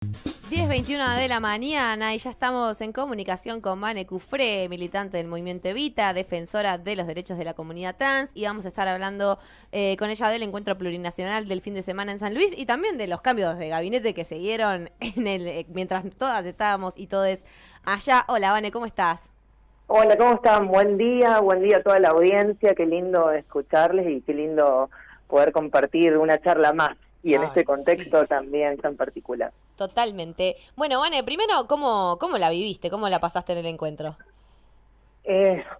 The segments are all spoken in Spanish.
10:21 de la mañana y ya estamos en comunicación con Vane Cufré, militante del movimiento Evita, defensora de los derechos de la comunidad trans, y vamos a estar hablando con ella del encuentro plurinacional del fin de semana en San Luis y también de los cambios de gabinete que se dieron mientras todas estábamos y todes allá. Hola Vane, ¿cómo estás? Hola, ¿cómo están? Buen día a toda la audiencia, qué lindo escucharles y qué lindo poder compartir una charla más y en este Ay, sí. contexto también tan particular. Totalmente. Bueno, Vane, primero, ¿cómo la viviste? ¿Cómo la pasaste en el encuentro?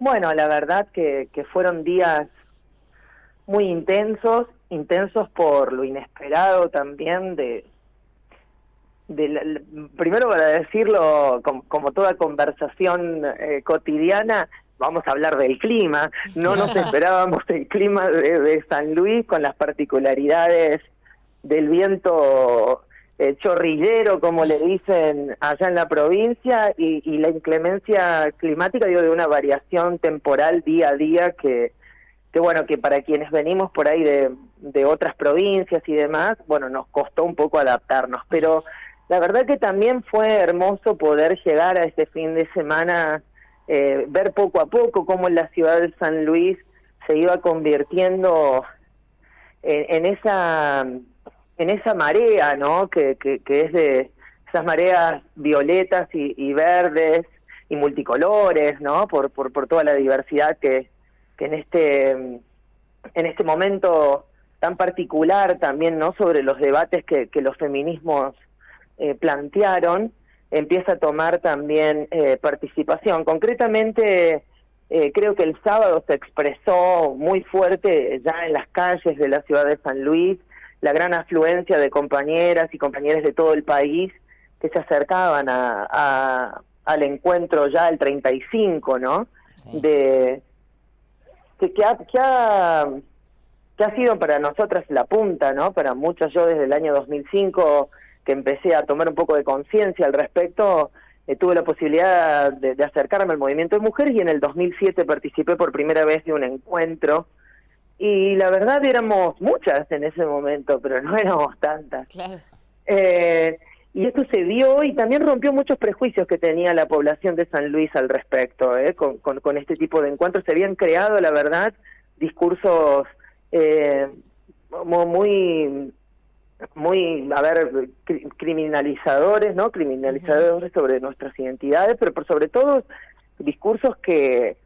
Bueno, la verdad que fueron días muy intensos por lo inesperado también primero para decirlo, como toda conversación cotidiana, vamos a hablar del clima. No nos esperábamos el clima de San Luis con las particularidades del viento chorrillero, como le dicen allá en la provincia, y la inclemencia climática, digo, de una variación temporal día a día que bueno, que para quienes venimos por ahí de otras provincias y demás, bueno, nos costó un poco adaptarnos, pero la verdad que también fue hermoso poder llegar a este fin de semana, ver poco a poco cómo la ciudad de San Luis se iba convirtiendo en esa marea, ¿no? Que es de esas mareas violetas y verdes y multicolores, ¿no? Por toda la diversidad que en este momento tan particular también, ¿no? Sobre los debates que los feminismos plantearon, empieza a tomar también participación. Concretamente, creo que el sábado se expresó muy fuerte ya en las calles de la ciudad de San Luis la gran afluencia de compañeras y compañeros de todo el país que se acercaban al encuentro ya el 35, ¿no? Sí. De que ha sido para nosotras la punta, ¿no? Para muchos, yo desde el año 2005 que empecé a tomar un poco de conciencia al respecto, tuve la posibilidad de acercarme al movimiento de mujeres y en el 2007 participé por primera vez de un encuentro y la verdad éramos muchas en ese momento, pero no éramos tantas. Claro. Eh, y esto se dio y también rompió muchos prejuicios que tenía la población de San Luis al respecto, con este tipo de encuentros. Se habían creado, la verdad, discursos muy, a ver, criminalizadores, ¿no? Ujú. Criminalizadores sobre nuestras identidades, pero por sobre todo discursos que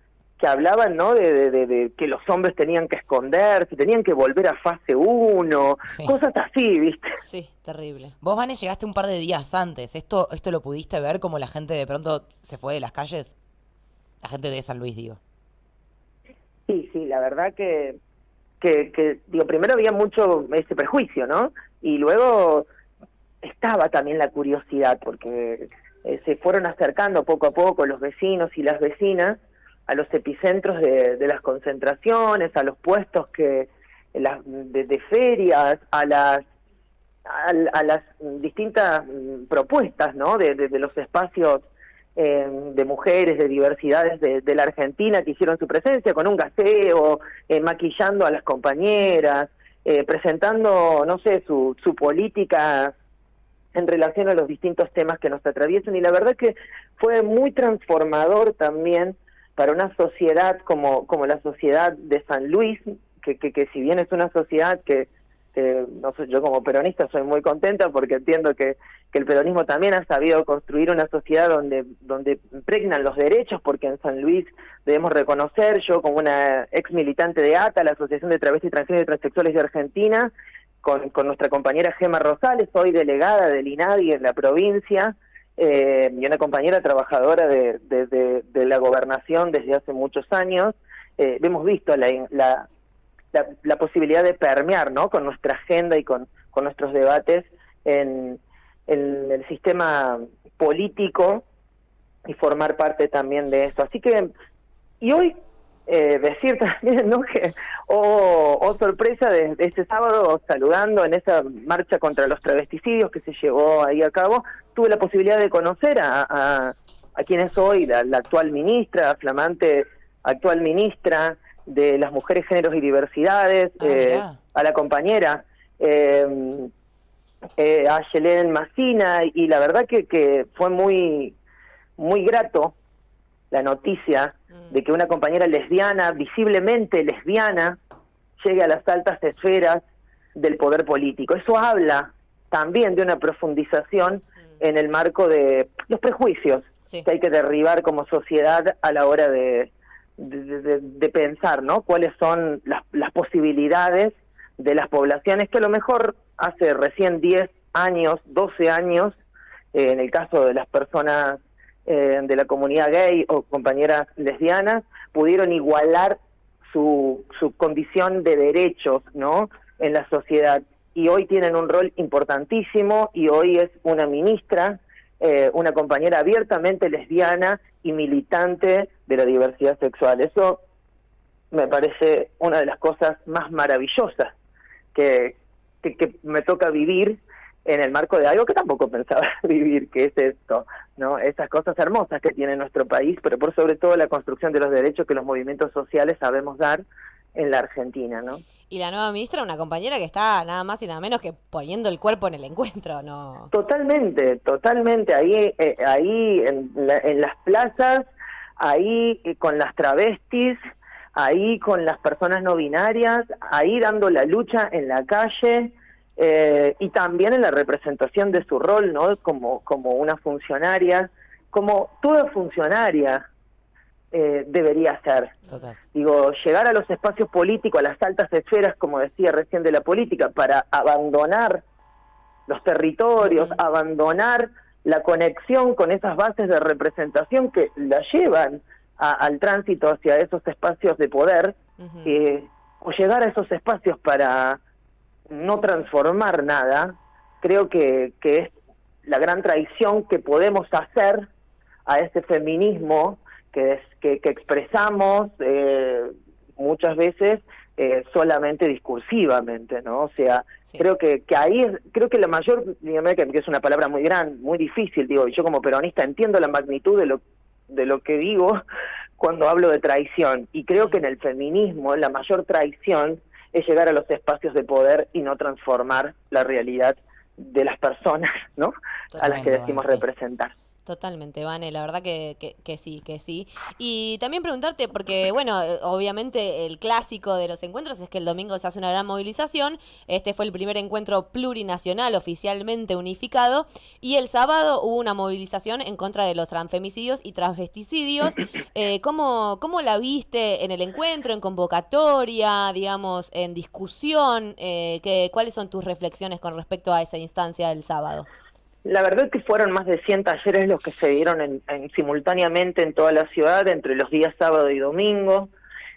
hablaban, ¿no? De que los hombres tenían que esconderse, tenían que volver a fase uno, Sí. cosas así, ¿viste? Sí, terrible. Vos, Vane, llegaste un par de días antes. ¿Esto lo pudiste ver como la gente de pronto se fue de las calles? La gente de San Luis, digo. Sí, la verdad que digo, primero había mucho ese prejuicio, ¿no? Y luego estaba también la curiosidad, porque se fueron acercando poco a poco los vecinos y las vecinas a los epicentros de las concentraciones, a los puestos de ferias, a las distintas propuestas, ¿no? De los espacios de mujeres, de diversidades de la Argentina que hicieron su presencia con un gaseo, maquillando a las compañeras, presentando, no sé, su política en relación a los distintos temas que nos atraviesan, y la verdad que fue muy transformador también para una sociedad como la sociedad de San Luis, que si bien es una sociedad que no sé, yo como peronista soy muy contenta porque entiendo que el peronismo también ha sabido construir una sociedad donde impregnan los derechos, porque en San Luis debemos reconocer, yo como una ex militante de ATA, la Asociación de Travestis, Transgénero y Transexuales de Argentina, con nuestra compañera Gema Rosales, soy delegada del INADI en la provincia, y una compañera trabajadora de la gobernación desde hace muchos años. Hemos visto la posibilidad de permear, ¿no? Con nuestra agenda y con nuestros debates en el sistema político y formar parte también de esto. Así que, y hoy decir también, ¿no? Que, sorpresa, de este sábado, saludando en esa marcha contra los travesticidios que se llevó ahí a cabo, tuve la posibilidad de conocer a quien es hoy la actual ministra, flamante actual ministra de las Mujeres, Géneros y Diversidades, Ah, mirá. a la compañera a Yelén Massina, y la verdad que fue muy, muy grato la noticia de que una compañera lesbiana, visiblemente lesbiana, llegue a las altas esferas del poder político. Eso habla también de una profundización en el marco de los prejuicios que hay que derribar como sociedad a la hora de pensar, ¿no? Cuáles son las posibilidades de las poblaciones que a lo mejor hace recién 10 años, 12 años, en el caso de las personas de la comunidad gay o compañeras lesbianas, pudieron igualar su condición de derechos, ¿no?, en la sociedad. Y hoy tienen un rol importantísimo, y hoy es una ministra, una compañera abiertamente lesbiana y militante de la diversidad sexual. Eso me parece una de las cosas más maravillosas que me toca vivir en el marco de algo que tampoco pensaba vivir, que es esto, ¿no? Esas cosas hermosas que tiene nuestro país, pero por sobre todo la construcción de los derechos que los movimientos sociales sabemos dar en la Argentina, ¿no? Y la nueva ministra, una compañera que está nada más y nada menos que poniendo el cuerpo en el encuentro, ¿no? Totalmente, totalmente. Ahí en las plazas, ahí con las travestis, ahí con las personas no binarias, ahí dando la lucha en la calle, y también en la representación de su rol, ¿no?, como una funcionaria, como toda funcionaria debería ser. Total. Digo, llegar a los espacios políticos, a las altas esferas, como decía recién, de la política, para abandonar los territorios, abandonar la conexión con esas bases de representación que la llevan al tránsito hacia esos espacios de poder, o llegar a esos espacios para no transformar nada, creo que es la gran traición que podemos hacer a ese feminismo que expresamos muchas veces solamente discursivamente, ¿no? O sea, sí. Creo que ahí creo que la mayor, dígame que es una palabra muy grande, muy difícil, digo, y yo como peronista entiendo la magnitud de lo que digo cuando hablo de traición, y creo que en el feminismo la mayor traición es llegar a los espacios de poder y no transformar la realidad de las personas, ¿no?, a las que decimos representar. Totalmente, Vane, la verdad que sí, que sí. Y también preguntarte, porque bueno, obviamente el clásico de los encuentros es que el domingo se hace una gran movilización. Este fue el primer encuentro plurinacional oficialmente unificado, y el sábado hubo una movilización en contra de los transfemicidios y transvesticidios. ¿Cómo la viste en el encuentro, en convocatoria, digamos, en discusión? ¿Cuáles son tus reflexiones con respecto a esa instancia del sábado? La verdad es que fueron más de 100 talleres los que se dieron simultáneamente en toda la ciudad entre los días sábado y domingo.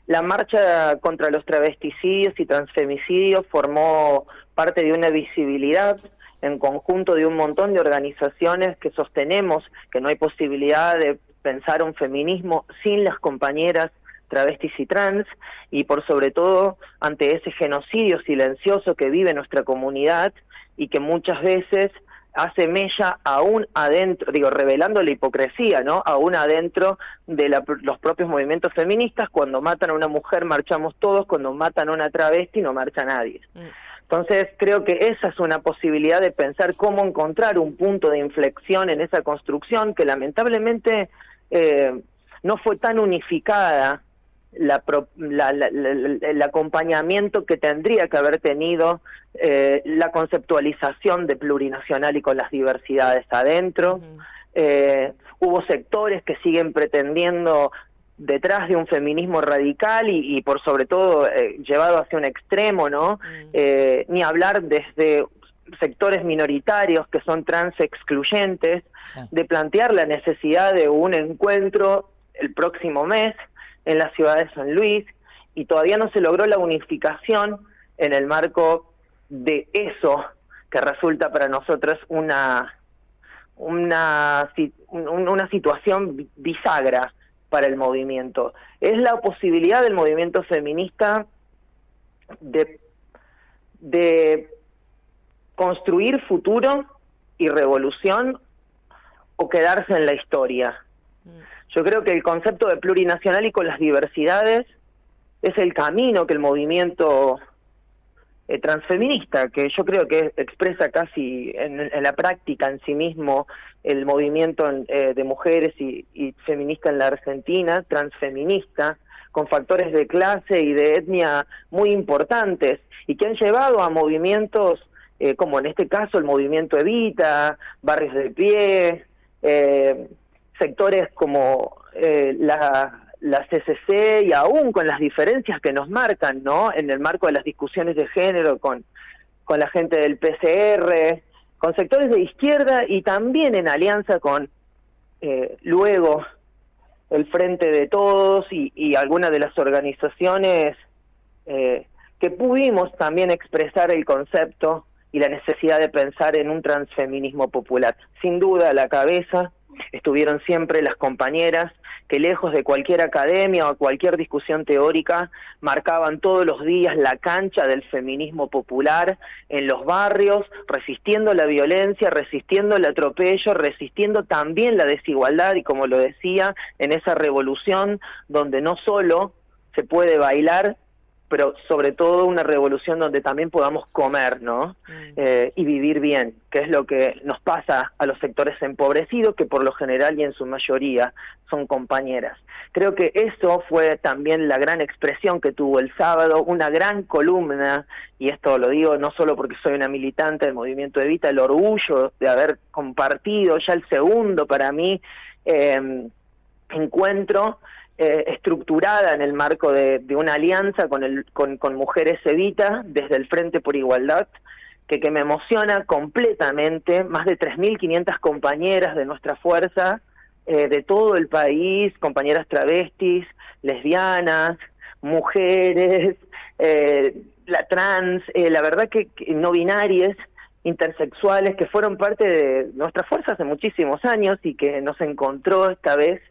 La marcha contra los travesticidios y transfemicidios formó parte de una visibilidad en conjunto de un montón de organizaciones que sostenemos que no hay posibilidad de pensar un feminismo sin las compañeras travestis y trans, y por sobre todo ante ese genocidio silencioso que vive nuestra comunidad y que muchas veces hace mella aún adentro, digo, revelando la hipocresía, ¿no?, aún adentro de los propios movimientos feministas. Cuando matan a una mujer marchamos todos, cuando matan a una travesti no marcha nadie. Entonces creo que esa es una posibilidad de pensar cómo encontrar un punto de inflexión en esa construcción que lamentablemente no fue tan unificada el acompañamiento que tendría que haber tenido la conceptualización de plurinacional y con las diversidades adentro. Hubo sectores que siguen pretendiendo, detrás de un feminismo radical y por sobre todo llevado hacia un extremo, ¿no? Ni hablar desde sectores minoritarios que son trans excluyentes, de plantear la necesidad de un encuentro el próximo mes en la ciudad de San Luis, y todavía no se logró la unificación en el marco de eso que resulta para nosotros una situación bisagra para el movimiento. Es la posibilidad del movimiento feminista de construir futuro y revolución o quedarse en la historia. Yo creo que el concepto de plurinacional y con las diversidades es el camino que el movimiento transfeminista, que yo creo que expresa casi en la práctica en sí mismo el movimiento de mujeres y feminista en la Argentina, transfeminista, con factores de clase y de etnia muy importantes, y que han llevado a movimientos como en este caso el movimiento Evita, Barrios de Pie, sectores como la CCC, y aún con las diferencias que nos marcan, ¿no?, en el marco de las discusiones de género con la gente del PCR, con sectores de izquierda y también en alianza con luego el Frente de Todos y algunas de las organizaciones que pudimos también expresar el concepto y la necesidad de pensar en un transfeminismo popular. Sin duda, a la cabeza estuvieron siempre las compañeras que, lejos de cualquier academia o cualquier discusión teórica, marcaban todos los días la cancha del feminismo popular en los barrios, resistiendo la violencia, resistiendo el atropello, resistiendo también la desigualdad, y como lo decía, en esa revolución donde no solo se puede bailar, pero sobre todo una revolución donde también podamos comer, ¿no? Y vivir bien, que es lo que nos pasa a los sectores empobrecidos, que por lo general y en su mayoría son compañeras. Creo que eso fue también la gran expresión que tuvo el sábado, una gran columna, y esto lo digo no solo porque soy una militante del movimiento Evita, el orgullo de haber compartido ya el segundo, para mí, encuentro estructurada en el marco de una alianza con Mujeres Evita, desde el Frente por Igualdad, que me emociona completamente. Más de 3.500 compañeras de nuestra fuerza, de todo el país, compañeras travestis, lesbianas, mujeres, la trans, la verdad que no binarias, intersexuales, que fueron parte de nuestra fuerza hace muchísimos años y que nos encontró esta vez,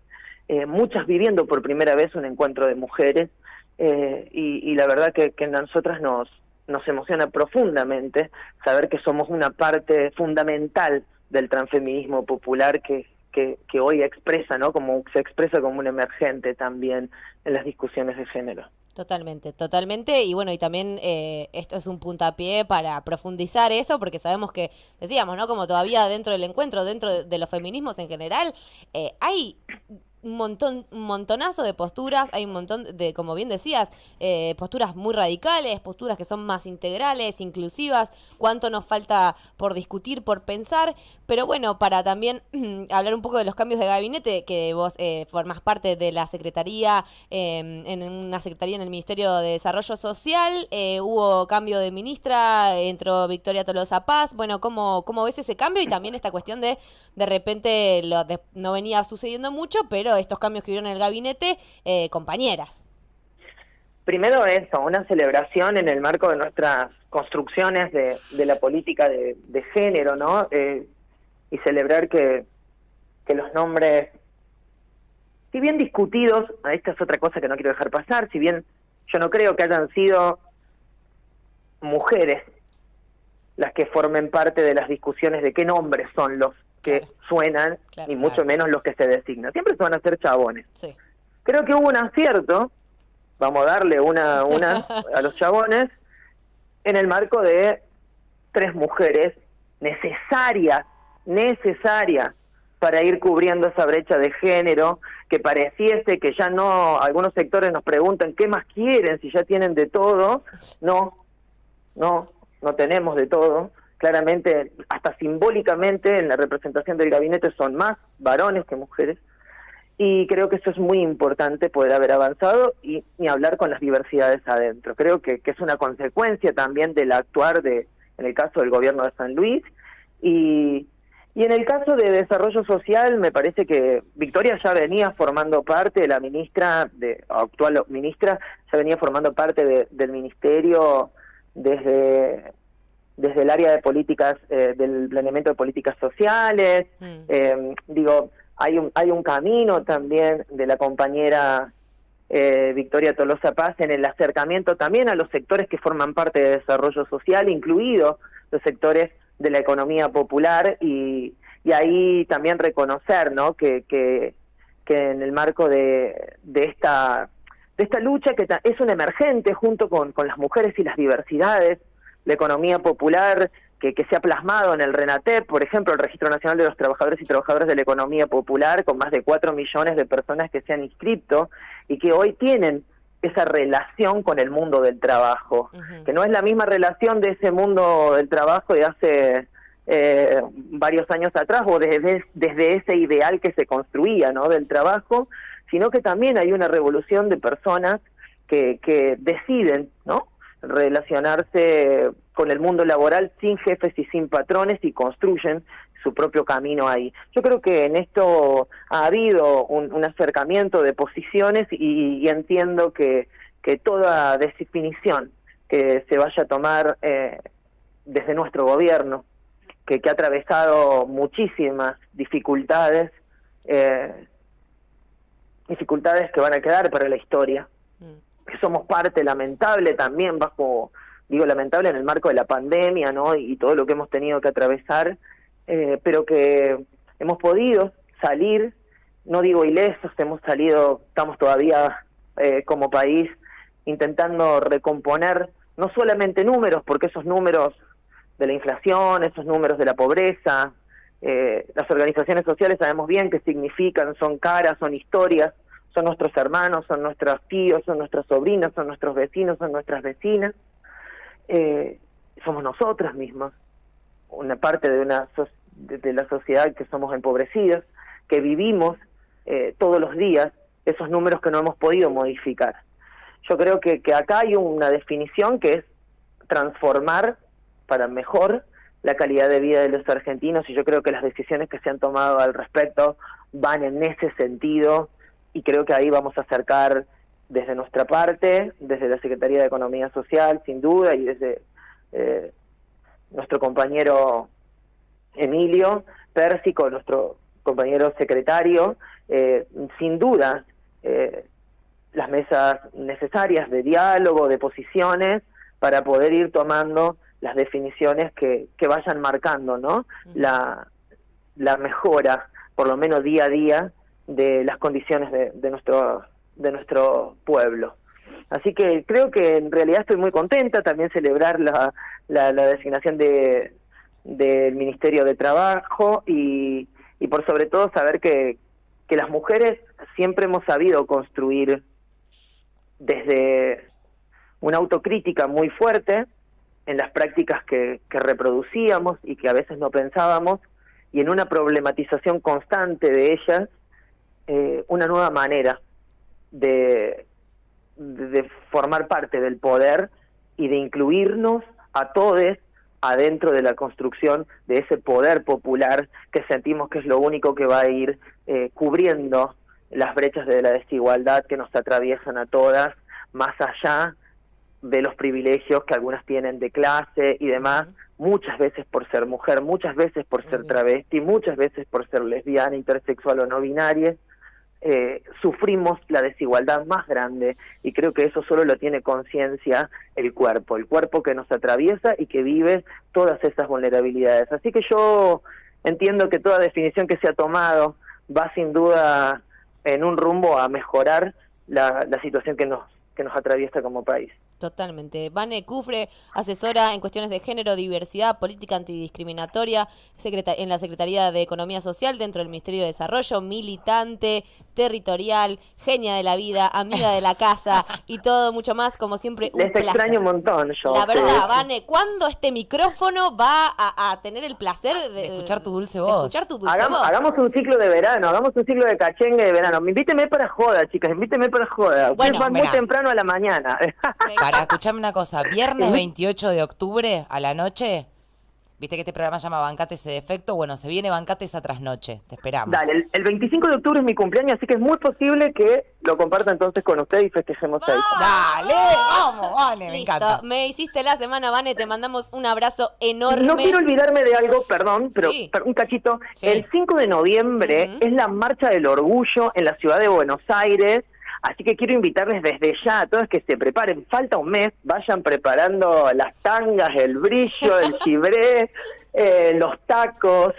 muchas viviendo por primera vez un encuentro de mujeres, y la verdad que a nosotras nos emociona profundamente saber que somos una parte fundamental del transfeminismo popular que hoy expresa, ¿no?, como se expresa como un emergente también en las discusiones de género. Totalmente, totalmente, y bueno, y también esto es un puntapié para profundizar eso, porque sabemos que, decíamos, ¿no?, como todavía dentro del encuentro, dentro de los feminismos en general, hay un montonazo de posturas, hay un montón de, como bien decías, posturas muy radicales, posturas que son más integrales, inclusivas, cuánto nos falta por discutir, por pensar, pero bueno, para también hablar un poco de los cambios de gabinete, que vos formás parte de la Secretaría, en una Secretaría en el Ministerio de Desarrollo Social, hubo cambio de ministra, entró Victoria Tolosa Paz, bueno, ¿cómo ves ese cambio? Y también esta cuestión de repente no venía sucediendo mucho, pero estos cambios que hubieron en el gabinete, compañeras. Primero eso, una celebración en el marco de nuestras construcciones de la política de género, ¿no? Y celebrar que los nombres, si bien discutidos, esta es otra cosa que no quiero dejar pasar, si bien yo no creo que hayan sido mujeres las que formen parte de las discusiones de qué nombres son los que suenan, ni mucho menos los que se designan. Siempre se van a hacer chabones. Sí. Creo que hubo un acierto, vamos a darle una a los chabones, en el marco de 3 mujeres necesarias para ir cubriendo esa brecha de género, que pareciese que ya no, algunos sectores nos preguntan qué más quieren, si ya tienen de todo. No tenemos de todo. Claramente, hasta simbólicamente, en la representación del gabinete son más varones que mujeres, y creo que eso es muy importante, poder haber avanzado y hablar con las diversidades adentro. Creo que es una consecuencia también del actuar en el caso del gobierno de San Luis, y en el caso de Desarrollo Social, me parece que Victoria ya venía formando parte, la ministra, actual ministra, ya venía formando parte del ministerio desde el área de políticas, del planeamiento de políticas sociales. Hay un camino también de la compañera Victoria Tolosa Paz en el acercamiento también a los sectores que forman parte de desarrollo social, incluidos los sectores de la economía popular, y ahí también reconocer, ¿no?, que en el marco de esta lucha, que es un emergente junto con las mujeres y las diversidades, la economía popular que se ha plasmado en el RENATEP, por ejemplo, el Registro Nacional de los Trabajadores y Trabajadoras de la Economía Popular, con más de 4 millones de personas que se han inscrito y que hoy tienen esa relación con el mundo del trabajo, que no es la misma relación de ese mundo del trabajo de hace varios años atrás o desde ese ideal que se construía, ¿no?, del trabajo, sino que también hay una revolución de personas que deciden, ¿no?, relacionarse con el mundo laboral sin jefes y sin patrones y construyen su propio camino ahí. Yo creo que en esto ha habido un acercamiento de posiciones y entiendo que toda definición que se vaya a tomar desde nuestro gobierno, que ha atravesado muchísimas dificultades, dificultades que van a quedar para la historia, que somos parte lamentable también lamentable en el marco de la pandemia, ¿no?, y todo lo que hemos tenido que atravesar, pero que hemos podido salir, no digo ilesos, estamos todavía como país intentando recomponer no solamente números, porque esos números de la inflación, esos números de la pobreza, las organizaciones sociales sabemos bien qué significan, son caras, son historias, son nuestros hermanos, son nuestros tíos, son nuestros sobrinos, son nuestros vecinos, son nuestras vecinas, somos nosotras mismas, una parte de la sociedad que somos empobrecidos, que vivimos todos los días esos números que no hemos podido modificar. Yo creo que acá hay una definición que es transformar para mejor la calidad de vida de los argentinos, y yo creo que las decisiones que se han tomado al respecto van en ese sentido, y creo que ahí vamos a acercar desde nuestra parte, desde la Secretaría de Economía Social, sin duda, y desde nuestro compañero Emilio Pérsico, nuestro compañero secretario, sin duda, las mesas necesarias de diálogo, de posiciones, para poder ir tomando las definiciones que vayan marcando, ¿no?, la mejora, por lo menos día a día, de las condiciones de nuestro pueblo. Así que creo que en realidad estoy muy contenta, también celebrar la designación del Ministerio de Trabajo y por sobre todo saber que las mujeres siempre hemos sabido construir desde una autocrítica muy fuerte en las prácticas que reproducíamos y que a veces no pensábamos, y en una problematización constante de ellas, una nueva manera de formar parte del poder y de incluirnos a todos adentro de la construcción de ese poder popular que sentimos que es lo único que va a ir cubriendo las brechas de la desigualdad que nos atraviesan a todas, más allá de los privilegios que algunas tienen de clase y demás, muchas veces por ser mujer, muchas veces por ser travesti, muchas veces por ser lesbiana, intersexual o no binaria. Sufrimos la desigualdad más grande, y creo que eso solo lo tiene conciencia el cuerpo que nos atraviesa y que vive todas esas vulnerabilidades. Así que yo entiendo que toda definición que se ha tomado va sin duda en un rumbo a mejorar la situación que nos atraviesa como país. Totalmente. Vane Cufré, asesora en cuestiones de género, diversidad, política antidiscriminatoria, en la Secretaría de Economía Social dentro del Ministerio de Desarrollo, militante, territorial, genia de la vida, amiga de la casa y todo mucho más, como siempre, un placer. Les extraño un montón yo. La verdad, Vane, ¿cuándo este micrófono va a tener el placer de escuchar tu dulce voz? Hagamos un ciclo de verano, hagamos un ciclo de cachengue de verano. Invíteme para joda, chicas, invíteme para joda. Ustedes van muy temprano a la mañana. Para escucharme una cosa, viernes 28 de octubre a la noche, viste que este programa se llama Bancate ese defecto, bueno, se viene Bancate esa trasnoche, te esperamos. Dale, el 25 de octubre es mi cumpleaños, así que es muy posible que lo comparta entonces con usted y festejemos ahí. Dale, vamos, Vane, me encanta. Me hiciste la semana, Vane, te mandamos un abrazo enorme. No quiero olvidarme de algo, perdón, pero un cachito. Sí. El 5 de noviembre es la Marcha del Orgullo en la ciudad de Buenos Aires. Así que quiero invitarles desde ya a todos que se preparen. Falta un mes, vayan preparando las tangas, el brillo, el chibré, los tacos,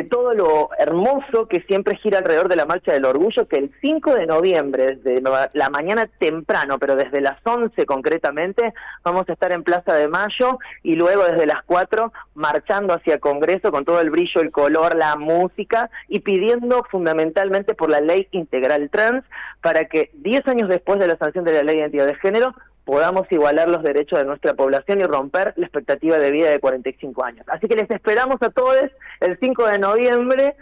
todo lo hermoso que siempre gira alrededor de la Marcha del Orgullo, que el 5 de noviembre, desde la mañana temprano, pero desde las 11 concretamente, vamos a estar en Plaza de Mayo y luego desde las 4 marchando hacia Congreso con todo el brillo, el color, la música y pidiendo fundamentalmente por la ley integral trans para que 10 años después de la sanción de la ley de identidad de género podamos igualar los derechos de nuestra población y romper la expectativa de vida de 45 años. Así que les esperamos a todos el 5 de noviembre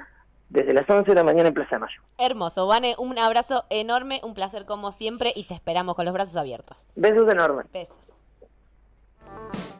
desde las 11 de la mañana en Plaza de Mayo. Hermoso, Vane, un abrazo enorme, un placer como siempre y te esperamos con los brazos abiertos. Besos enormes. Besos.